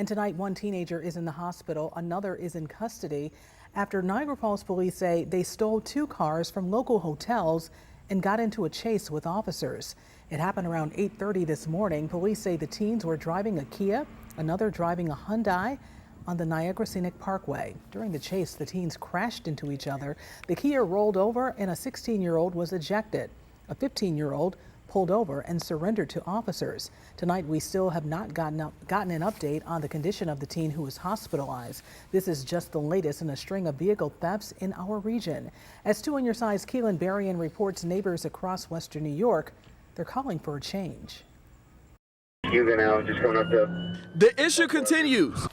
And tonight, one teenager is in the hospital. Another is in custody after Niagara Falls police say they stole 2 cars from local hotels and got into a chase with officers. It happened around 8:30 this morning. Police say the teens were driving a Kia, another driving a Hyundai on the Niagara Scenic Parkway. During the chase, the teens crashed into each other. The Kia rolled over and a 16-year-old was ejected. A 15-year-old pulled over and surrendered to officers. Tonight, we still have not gotten an update on the condition of the teen who was hospitalized. This is just the latest in a string of vehicle thefts in our region. As 2 on your side's Keelan Berrien reports, neighbors across western New York, they're calling for a change. The issue continues.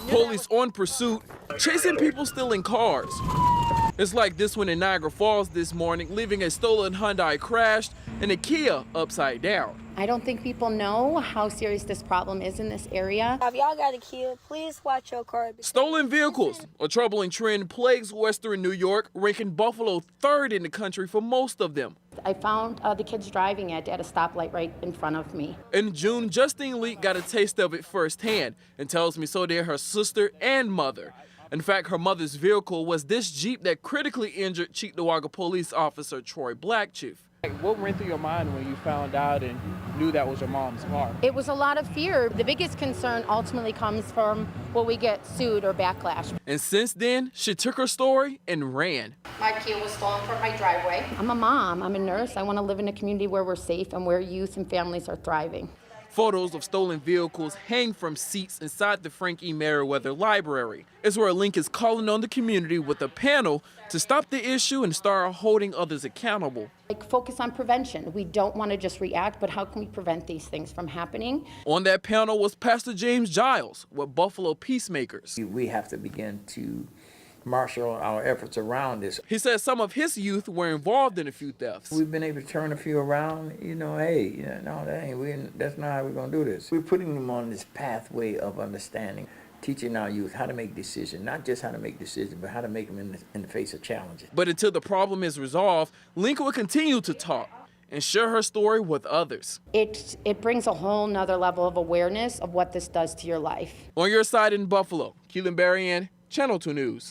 Police on pursuit, chasing people stealing cars. It's like this one in Niagara Falls this morning, leaving a stolen Hyundai crashed and a Kia upside down. I don't think people know how serious this problem is in this area. If y'all got a Kia, please watch your car. Stolen vehicles, a troubling trend, plagues western New York, ranking Buffalo 3rd in the country for most of them. I found the kids driving it at a stoplight right in front of me. In June, Justine Lee got a taste of it firsthand and tells me so did her sister and mother. In fact, her mother's vehicle was this Jeep that critically injured Cheektowaga police officer Troy Blackchief. What went through your mind when you found out and knew that was your mom's car? It was a lot of fear. The biggest concern ultimately comes from will we get sued or backlash. And since then, she took her story and ran. My Kia was stolen from my driveway. I'm a mom, I'm a nurse. I want to live in a community where we're safe and where youth and families are thriving. Photos of stolen vehicles hang from seats inside the Frank E. Merriweather Library. It's where Link is calling on the community with a panel to stop the issue and start holding others accountable. Focus on prevention. We don't want to just react, but how can we prevent these things from happening? On that panel was Pastor James Giles with Buffalo Peacemakers. We have to begin to marshal our efforts around this. He says some of his youth were involved in a few thefts. We've been able to turn a few around, that's not how we're going to do this. We're putting them on this pathway of understanding, teaching our youth how to make decisions, not just how to make decisions, but how to make them in the face of challenges. But until the problem is resolved, Lincoln will continue to talk and share her story with others. It brings a whole nother level of awareness of what this does to your life. On your side in Buffalo, Keelan Berrien, Channel 2 News.